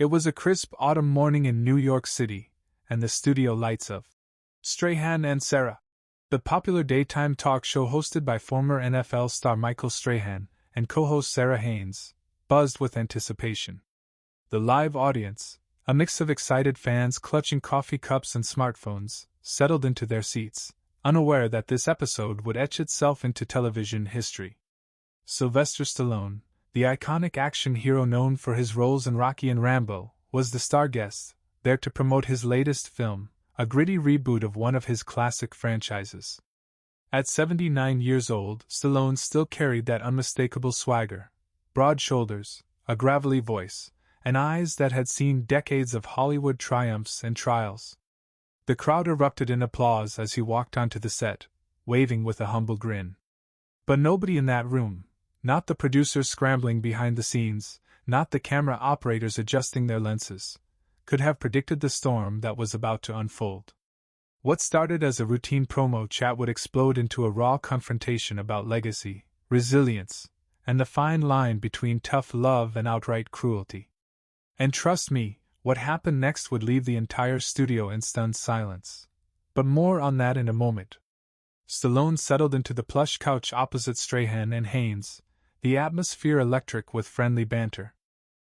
It was a crisp autumn morning in New York City, and the studio lights of Strahan and Sarah, the popular daytime talk show hosted by former NFL star Michael Strahan and co-host Sarah Haynes, buzzed with anticipation. The live audience, a mix of excited fans clutching coffee cups and smartphones, settled into their seats, unaware that this episode would etch itself into television history. Sylvester Stallone, the iconic action hero known for his roles in Rocky and Rambo, was the star guest, there to promote his latest film, a gritty reboot of one of his classic franchises. At 79 years old, Stallone still carried that unmistakable swagger, broad shoulders, a gravelly voice, and eyes that had seen decades of Hollywood triumphs and trials. The crowd erupted in applause as he walked onto the set, waving with a humble grin. But nobody in that room, not the producers scrambling behind the scenes, not the camera operators adjusting their lenses, could have predicted the storm that was about to unfold. What started as a routine promo chat would explode into a raw confrontation about legacy, resilience, and the fine line between tough love and outright cruelty. And trust me, what happened next would leave the entire studio in stunned silence. But more on that in a moment. Stallone settled into the plush couch opposite Strahan and Haynes, the atmosphere electric with friendly banter.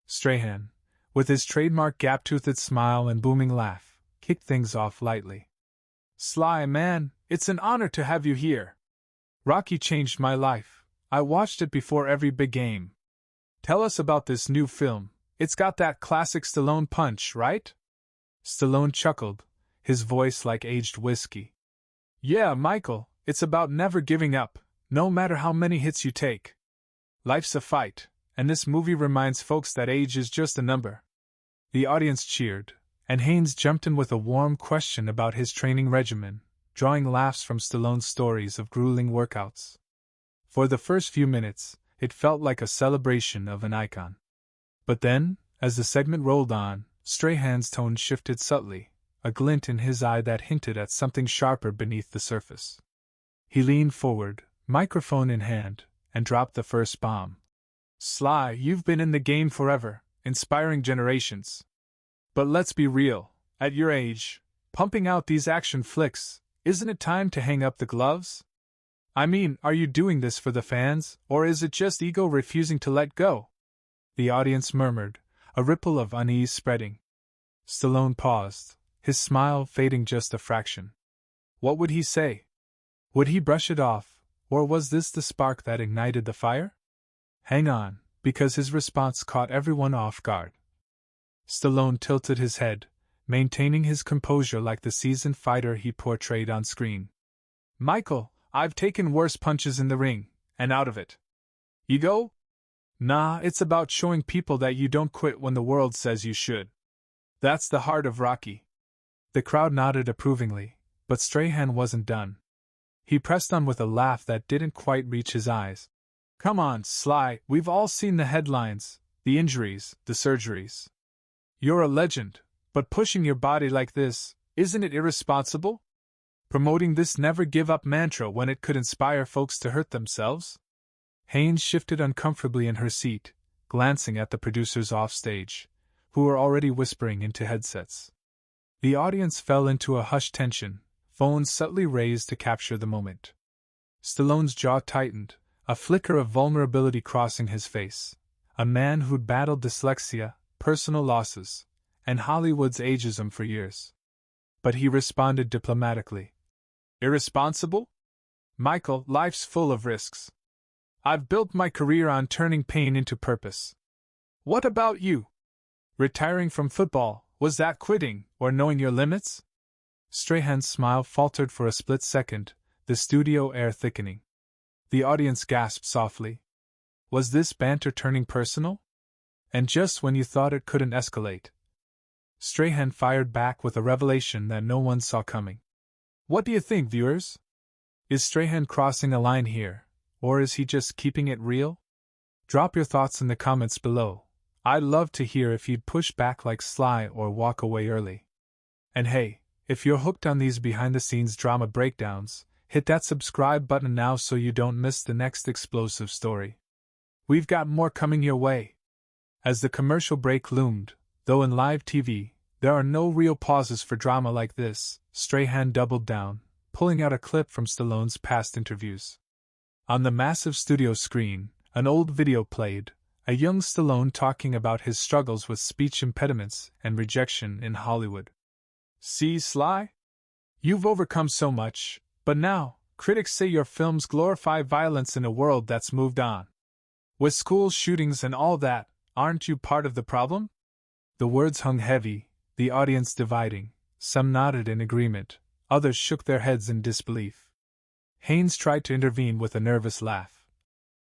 Strahan, with his trademark gap-toothed smile and booming laugh, kicked things off lightly. "Sly, man, it's an honor to have you here. Rocky changed my life. I watched it before every big game. Tell us about this new film. It's got that classic Stallone punch, right?" Stallone chuckled, his voice like aged whiskey. "Yeah, Michael, it's about never giving up, no matter how many hits you take. Life's a fight, and this movie reminds folks that age is just a number." The audience cheered, and Haynes jumped in with a warm question about his training regimen, drawing laughs from Stallone's stories of grueling workouts. For the first few minutes, it felt like a celebration of an icon. But then, as the segment rolled on, Strahan's tone shifted subtly, a glint in his eye that hinted at something sharper beneath the surface. He leaned forward, microphone in hand, and dropped the first bomb. "Sly, you've been in the game forever, inspiring generations. But let's be real, at your age, pumping out these action flicks, isn't it time to hang up the gloves? I mean, are you doing this for the fans, or is it just ego refusing to let go?" The audience murmured, a ripple of unease spreading. Stallone paused, his smile fading just a fraction. What would he say? Would he brush it off, or was this the spark that ignited the fire? Hang on, because his response caught everyone off guard. Stallone tilted his head, maintaining his composure like the seasoned fighter he portrayed on screen. "Michael, I've taken worse punches in the ring, and out of it. Ego? Nah, it's about showing people that you don't quit when the world says you should. That's the heart of Rocky." The crowd nodded approvingly, but Strahan wasn't done. He pressed on with a laugh that didn't quite reach his eyes. "Come on, Sly, we've all seen the headlines, the injuries, the surgeries. You're a legend, but pushing your body like this, isn't it irresponsible? Promoting this never-give-up mantra when it could inspire folks to hurt themselves?" Haynes shifted uncomfortably in her seat, glancing at the producers offstage, who were already whispering into headsets. The audience fell into a hushed tension, phones subtly raised to capture the moment. Stallone's jaw tightened, a flicker of vulnerability crossing his face. A man who'd battled dyslexia, personal losses, and Hollywood's ageism for years. But he responded diplomatically. "Irresponsible? Michael, life's full of risks. I've built my career on turning pain into purpose. What about you? Retiring from football, was that quitting, or knowing your limits?" Strahan's smile faltered for a split second, the studio air thickening. The audience gasped softly. Was this banter turning personal? And just when you thought it couldn't escalate, Strahan fired back with a revelation that no one saw coming. "What do you think, viewers? Is Strahan crossing a line here, or is he just keeping it real? Drop your thoughts in the comments below. I'd love to hear if you'd push back like Sly or walk away early. And hey, if you're hooked on these behind-the-scenes drama breakdowns, hit that subscribe button now so you don't miss the next explosive story. We've got more coming your way." As the commercial break loomed, Though in live TV, there are no real pauses for drama like this, Strahan doubled down, pulling out a clip from Stallone's past interviews. On the massive studio screen, an old video played, a young Stallone talking about his struggles with speech impediments and rejection in Hollywood. "See, Sly? You've overcome so much, but now, critics say your films glorify violence in a world that's moved on. With school shootings and all that, aren't you part of the problem?" The words hung heavy, the audience dividing. Some nodded in agreement, others shook their heads in disbelief. Haynes tried to intervene with a nervous laugh.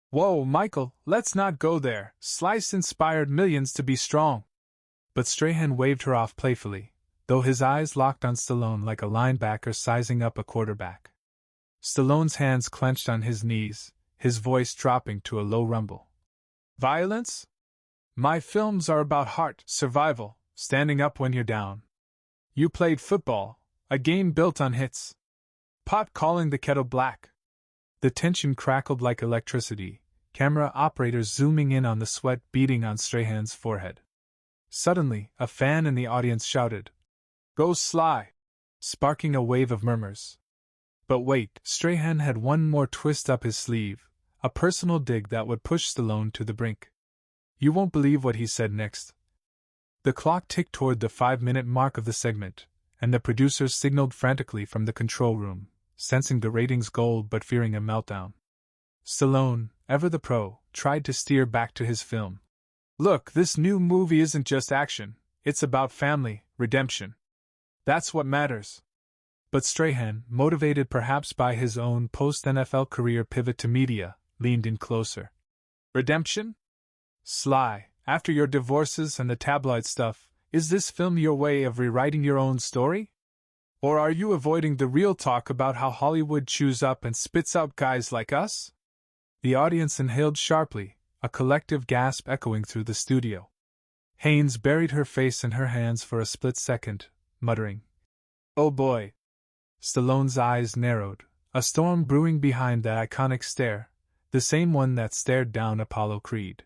"Whoa, Michael, let's not go there. Slice inspired millions to be strong." But Strahan waved her off playfully, though his eyes locked on Stallone like a linebacker sizing up a quarterback. Stallone's hands clenched on his knees, his voice dropping to a low rumble. "Violence? My films are about heart, survival, standing up when you're down. You played football, a game built on hits. Pot calling the kettle black." The tension crackled like electricity, camera operators zooming in on the sweat beading on Strahan's forehead. Suddenly, a fan in the audience shouted, "Go Sly!" sparking a wave of murmurs. But wait, Strahan had one more twist up his sleeve, a personal dig that would push Stallone to the brink. You won't believe what he said next. The clock ticked toward the 5-minute mark of the segment, and the producers signaled frantically from the control room, sensing the ratings gold but fearing a meltdown. Stallone, ever the pro, tried to steer back to his film. "Look, this new movie isn't just action, it's about family, redemption. That's what matters." But Strahan, motivated perhaps by his own post-NFL career pivot to media, leaned in closer. "Redemption? Sly, after your divorces and the tabloid stuff, is this film your way of rewriting your own story? Or are you avoiding the real talk about how Hollywood chews up and spits out guys like us?" The audience inhaled sharply, a collective gasp echoing through the studio. Haynes buried her face in her hands for a split second, muttering, "Oh boy." Stallone's eyes narrowed, a storm brewing behind that iconic stare, the same one that stared down Apollo Creed.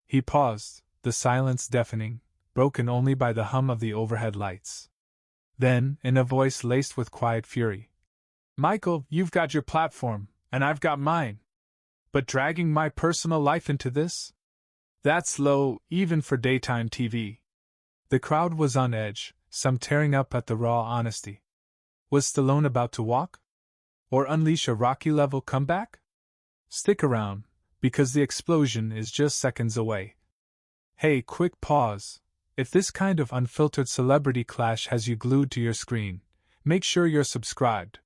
He paused, the silence deafening, broken only by the hum of the overhead lights. Then, in a voice laced with quiet fury, "Michael, you've got your platform, and I've got mine. But dragging my personal life into this? That's low, even for daytime TV." The crowd was on edge, some tearing up at the raw honesty. Was Stallone about to walk? Or unleash a Rocky-level comeback? Stick around, because the explosion is just seconds away. Hey, quick pause. If this kind of unfiltered celebrity clash has you glued to your screen, make sure you're subscribed.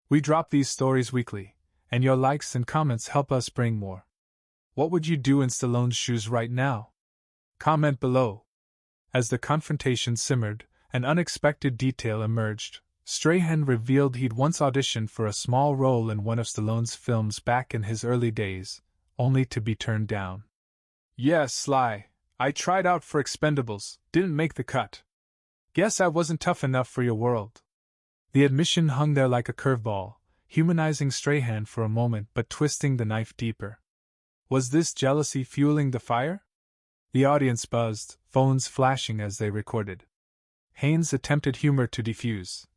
We drop these stories weekly, and your likes and comments help us bring more. What would you do in Stallone's shoes right now? Comment below. As the confrontation simmered, an unexpected detail emerged. Strahan revealed he'd once auditioned for a small role in one of Stallone's films back in his early days, only to be turned down. "Yes, Sly, I tried out for Expendables, didn't make the cut. Guess I wasn't tough enough for your world." The admission hung there like a curveball, humanizing Strahan for a moment but twisting the knife deeper. Was this jealousy fueling the fire? The audience buzzed, phones flashing as they recorded. Haynes attempted humor to defuse.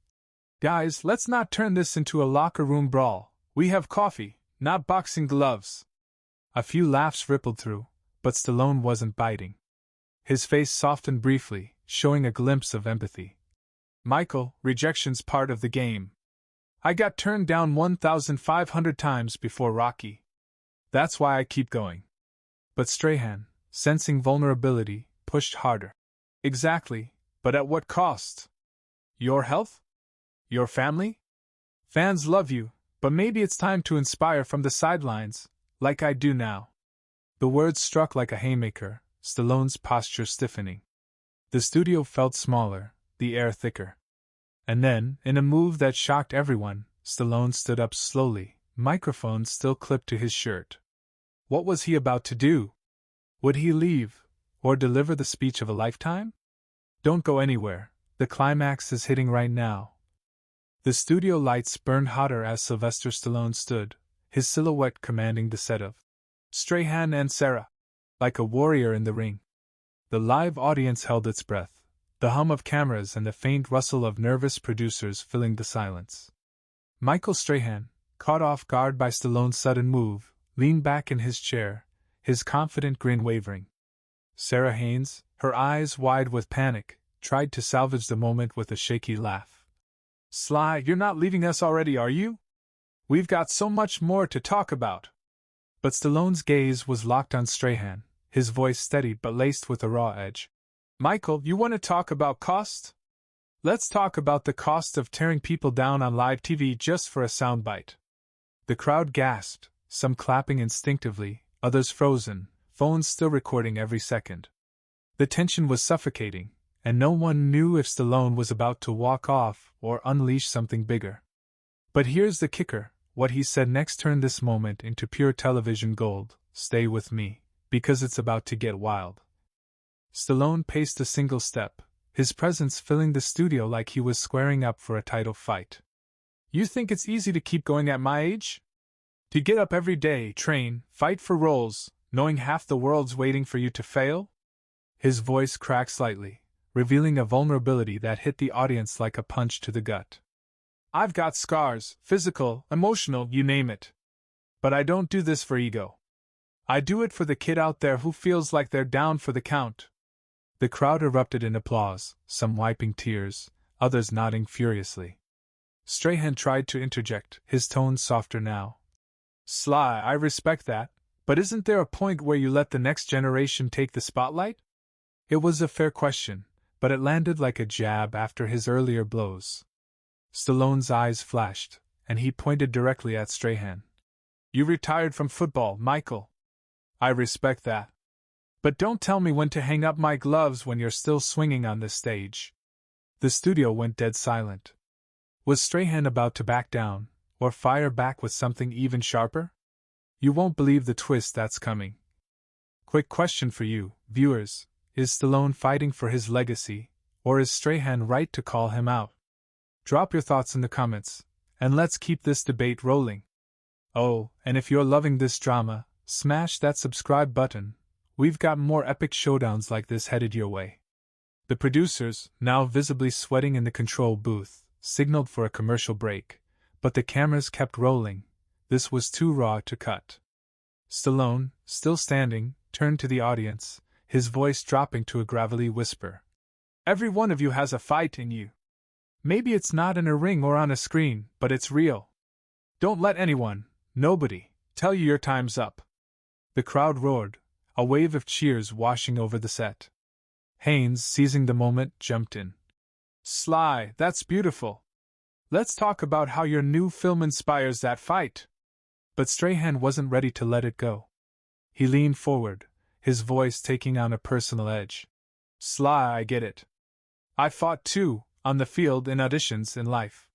"Guys, let's not turn this into a locker room brawl. We have coffee, not boxing gloves." A few laughs rippled through, but Stallone wasn't biting. His face softened briefly, showing a glimpse of empathy. "Michael, rejection's part of the game. I got turned down 1,500 times before Rocky. That's why I keep going." But Strahan, sensing vulnerability, pushed harder. "Exactly, but at what cost? Your health? Your family? Fans love you, but maybe it's time to inspire from the sidelines, like I do now." The words struck like a haymaker, Stallone's posture stiffening. The studio felt smaller, the air thicker. And then, in a move that shocked everyone, Stallone stood up slowly, microphone still clipped to his shirt. What was he about to do? Would he leave, or deliver the speech of a lifetime? Don't go anywhere, the climax is hitting right now. The studio lights burned hotter as Sylvester Stallone stood, his silhouette commanding the set of Strahan and Sarah, like a warrior in the ring. The live audience held its breath, the hum of cameras and the faint rustle of nervous producers filling the silence. Michael Strahan, caught off guard by Stallone's sudden move, leaned back in his chair, his confident grin wavering. Sarah Haynes, her eyes wide with panic, tried to salvage the moment with a shaky laugh. "Sly, you're not leaving us already, are you? We've got so much more to talk about." But Stallone's gaze was locked on Strahan, his voice steady but laced with a raw edge. "Michael, you want to talk about cost? Let's talk about the cost of tearing people down on live TV just for a soundbite." The crowd gasped, some clapping instinctively, others frozen, phones still recording every second. The tension was suffocating, and no one knew if Stallone was about to walk off or unleash something bigger. But here's the kicker: what he said next turned this moment into pure television gold. "Stay with me, because it's about to get wild." Stallone paced a single step, his presence filling the studio like he was squaring up for a title fight. "You think it's easy to keep going at my age? To get up every day, train, fight for roles, knowing half the world's waiting for you to fail?" His voice cracked slightly, revealing a vulnerability that hit the audience like a punch to the gut. "I've got scars, physical, emotional, you name it. But I don't do this for ego. I do it for the kid out there who feels like they're down for the count." The crowd erupted in applause, some wiping tears, others nodding furiously. Strahan tried to interject, his tone softer now. "Sly, I respect that, but isn't there a point where you let the next generation take the spotlight?" It was a fair question, but it landed like a jab after his earlier blows. Stallone's eyes flashed, and he pointed directly at Strahan. "You retired from football, Michael. I respect that. But don't tell me when to hang up my gloves when you're still swinging on this stage." The studio went dead silent. Was Strahan about to back down, or fire back with something even sharper? You won't believe the twist that's coming. Quick question for you, viewers: is Stallone fighting for his legacy, or is Strahan right to call him out? Drop your thoughts in the comments, and let's keep this debate rolling. Oh, and if you're loving this drama, smash that subscribe button. We've got more epic showdowns like this headed your way. The producers, now visibly sweating in the control booth, signaled for a commercial break, but the cameras kept rolling. This was too raw to cut. Stallone, still standing, turned to the audience, his voice dropping to a gravelly whisper. "Every one of you has a fight in you. Maybe it's not in a ring or on a screen, but it's real. Don't let anyone, nobody, tell you your time's up." The crowd roared, a wave of cheers washing over the set. Haynes, seizing the moment, jumped in. "Sly, that's beautiful. Let's talk about how your new film inspires that fight." But Strahan wasn't ready to let it go. He leaned forward, his voice taking on a personal edge. "Sly, I get it. I fought too, on the field, in auditions, in life.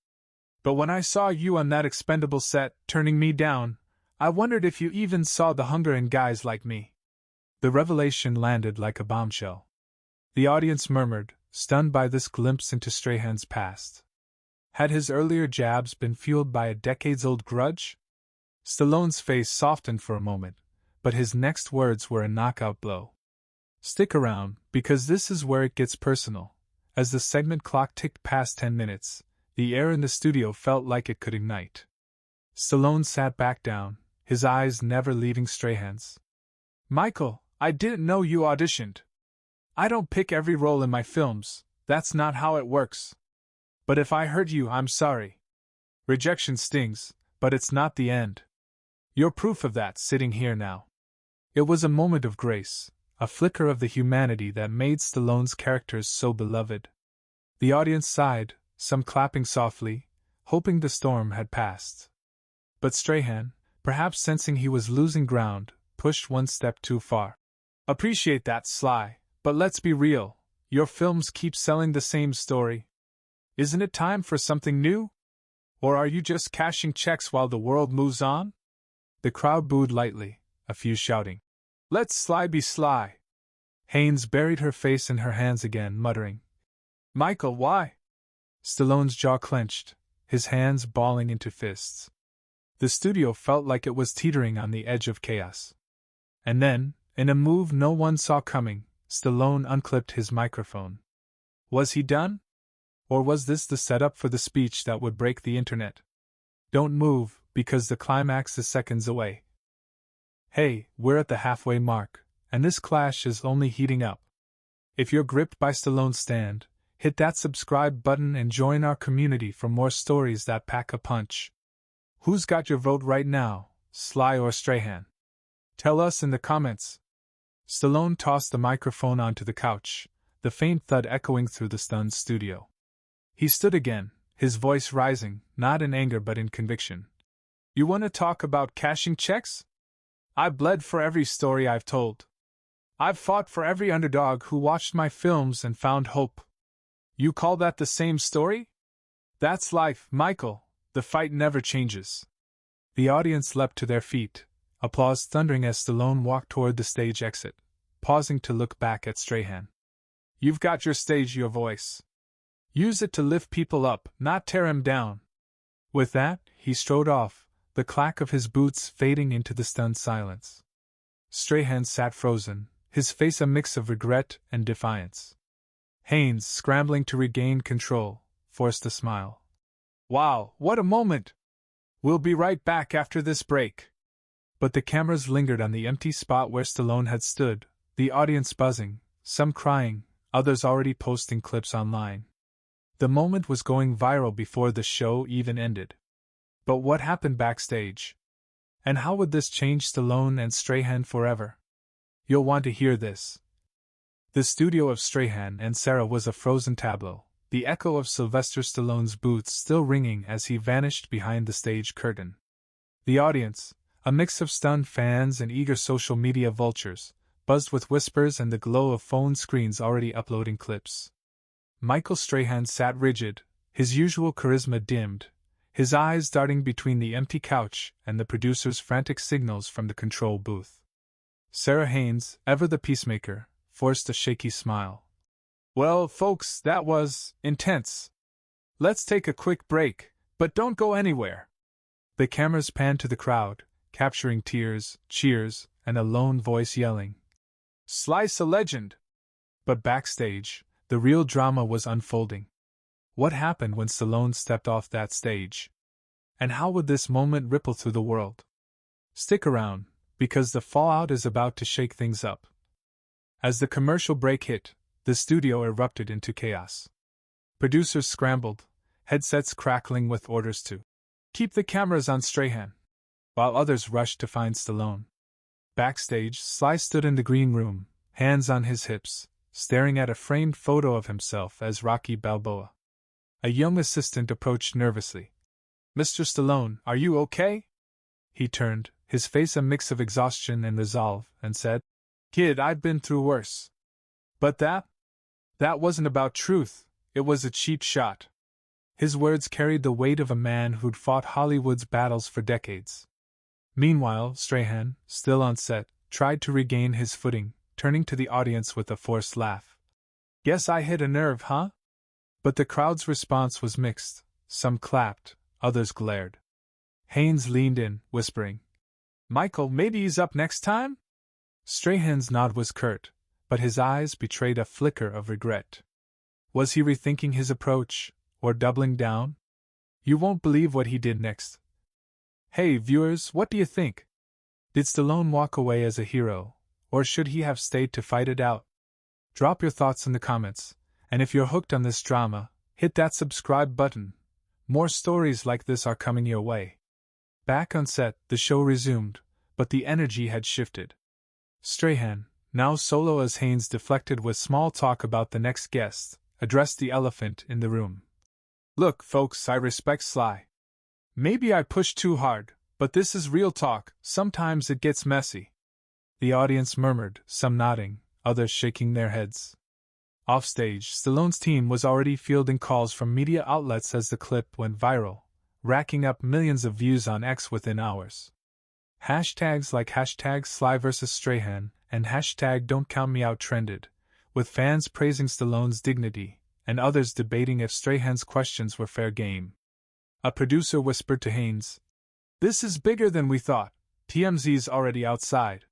But when I saw you on that expendable set, turning me down, I wondered if you even saw the hunger in guys like me." The revelation landed like a bombshell. The audience murmured, stunned by this glimpse into Strahan's past. Had his earlier jabs been fueled by a decades-old grudge? Stallone's face softened for a moment, but his next words were a knockout blow. "Stick around, because this is where it gets personal." As the segment clock ticked past 10 minutes, the air in the studio felt like it could ignite. Stallone sat back down, his eyes never leaving Strahan's. "Michael, I didn't know you auditioned. I don't pick every role in my films, that's not how it works. But if I hurt you, I'm sorry. Rejection stings, but it's not the end. You're proof of that, sitting here now." It was a moment of grace, a flicker of the humanity that made Stallone's characters so beloved. The audience sighed, some clapping softly, hoping the storm had passed. But Strahan, perhaps sensing he was losing ground, pushed one step too far. "Appreciate that, Sly, but let's be real, your films keep selling the same story. Isn't it time for something new? Or are you just cashing checks while the world moves on?" The crowd booed lightly, a few shouting, "Let Sly be Sly." Haynes buried her face in her hands again, muttering, "Michael, why?" Stallone's jaw clenched, his hands balling into fists. The studio felt like it was teetering on the edge of chaos. And then, in a move no one saw coming, Stallone unclipped his microphone. Was he done? Or was this the setup for the speech that would break the internet? Don't move, because the climax is seconds away. Hey, we're at the halfway mark, and this clash is only heating up. If you're gripped by Stallone's stand, hit that subscribe button and join our community for more stories that pack a punch. Who's got your vote right now, Sly or Strahan? Tell us in the comments. Stallone tossed the microphone onto the couch, the faint thud echoing through the stunned studio. He stood again, his voice rising, not in anger but in conviction. You want to talk about cashing checks? I bled for every story I've told. I've fought for every underdog who watched my films and found hope. You call that the same story? That's life, Michael. The fight never changes. The audience leapt to their feet, applause thundering as Stallone walked toward the stage exit, pausing to look back at Strahan. You've got your stage, your voice. Use it to lift people up, not tear 'em down. With that, he strode off, the clack of his boots fading into the stunned silence. Strahan sat frozen, his face a mix of regret and defiance. Haynes, scrambling to regain control, forced a smile. Wow, what a moment! We'll be right back after this break. But the cameras lingered on the empty spot where Stallone had stood, the audience buzzing, some crying, others already posting clips online. The moment was going viral before the show even ended. But what happened backstage? And how would this change Stallone and Strahan forever? You'll want to hear this. The studio of Strahan and Sarah was a frozen tableau, the echo of Sylvester Stallone's boots still ringing as he vanished behind the stage curtain. The audience, a mix of stunned fans and eager social media vultures, buzzed with whispers and the glow of phone screens already uploading clips. Michael Strahan sat rigid, his usual charisma dimmed, his eyes darting between the empty couch and the producer's frantic signals from the control booth. Sarah Haynes, ever the peacemaker, forced a shaky smile. Well, folks, that was intense. Let's take a quick break, but don't go anywhere. The cameras panned to the crowd, capturing tears, cheers, and a lone voice yelling, Slice a legend! But backstage, the real drama was unfolding. What happened when Stallone stepped off that stage? And how would this moment ripple through the world? Stick around, because the fallout is about to shake things up. As the commercial break hit, the studio erupted into chaos. Producers scrambled, headsets crackling with orders to keep the cameras on Strahan, while others rushed to find Stallone. Backstage, Sly stood in the green room, hands on his hips, staring at a framed photo of himself as Rocky Balboa. A young assistant approached nervously. Mr. Stallone, are you okay? He turned, his face a mix of exhaustion and resolve, and said, Kid, I've been through worse. But that wasn't about truth, it was a cheap shot. His words carried the weight of a man who'd fought Hollywood's battles for decades. Meanwhile, Strahan, still on set, tried to regain his footing, turning to the audience with a forced laugh. Guess I hit a nerve, huh? But the crowd's response was mixed. Some clapped, others glared. Haynes leaned in, whispering, Michael, maybe he's up next time? Strahan's nod was curt, but his eyes betrayed a flicker of regret. Was he rethinking his approach, or doubling down? You won't believe what he did next. Hey, viewers, what do you think? Did Stallone walk away as a hero, or should he have stayed to fight it out? Drop your thoughts in the comments, and if you're hooked on this drama, hit that subscribe button. More stories like this are coming your way. Back on set, the show resumed, but the energy had shifted. Strahan, now solo as Haynes deflected with small talk about the next guest, addressed the elephant in the room. Look, folks, I respect Sly. Maybe I pushed too hard, but this is real talk, sometimes it gets messy. The audience murmured, some nodding, others shaking their heads. Offstage, Stallone's team was already fielding calls from media outlets as the clip went viral, racking up millions of views on X within hours. Hashtags like #SlyVS.Strahan and #Don'tCountMeOut trended, with fans praising Stallone's dignity, and others debating if Strahan's questions were fair game. A producer whispered to Haynes, This is bigger than we thought, TMZ's already outside.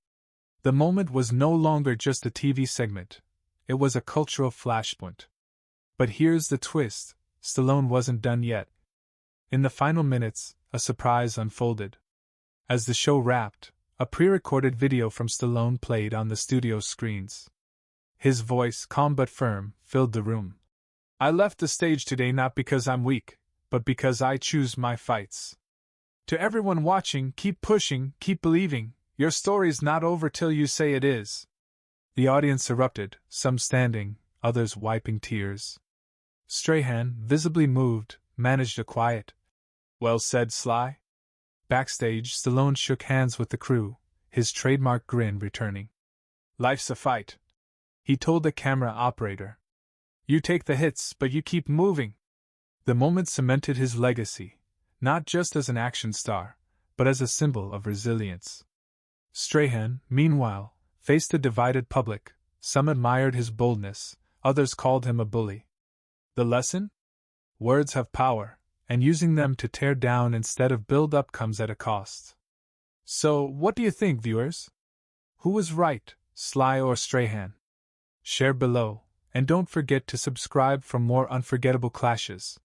The moment was no longer just a TV segment, It was a cultural flashpoint. But here's the twist: Stallone wasn't done yet. In the final minutes, a surprise unfolded. As the show wrapped, a pre-recorded video from Stallone played on the studio screens. His voice, calm but firm, filled the room. "I left the stage today not because I'm weak, but because I choose my fights. To everyone watching, keep pushing, keep believing. Your story's not over till you say it is." The audience erupted, some standing, others wiping tears. Strahan, visibly moved, managed a quiet, "Well said, Sly." Backstage, Stallone shook hands with the crew, his trademark grin returning. "Life's a fight," he told the camera operator. "You take the hits, but you keep moving." The moment cemented his legacy, not just as an action star, but as a symbol of resilience. Strahan, meanwhile, faced a divided public. Some admired his boldness, others called him a bully. The lesson? Words have power, and using them to tear down instead of build up comes at a cost. So, what do you think, viewers? Who was right, Sly or Strahan? Share below, and don't forget to subscribe for more unforgettable clashes.